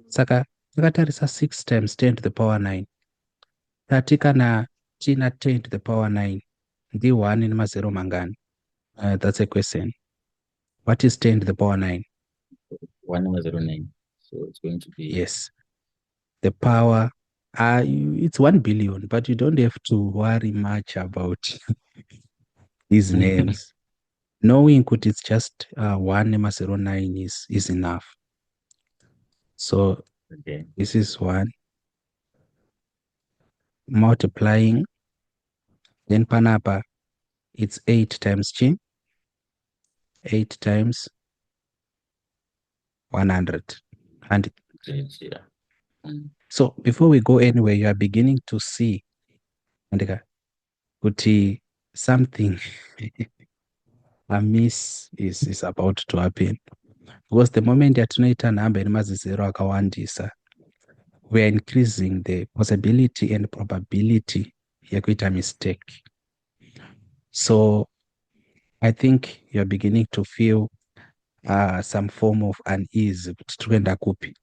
Saka takatarisa 6 times 10 to the power 9. Tati kana tina 10 to the power 9 ndi 1 nemazero mangani? That's a question. What is 10 to the power 9? 109. So it's going to be Yes. The power, it's 1 billion, but you don't have to worry much about these names. Knowing it's just 1 nemazero 9 is enough. So okay. this is 1 multiplying, then panapa it's 8 times chi, 8 times 100. And Great, yeah. so before we go anywhere, you are beginning to see andika kuti something amiss is about to happen, because the moment yatinoita nhamba ine mazizero akawandisa, we are increasing the possibility and probability yekuita mistake. So I think you're beginning to feel some form of unease kuti tikuenda kupi.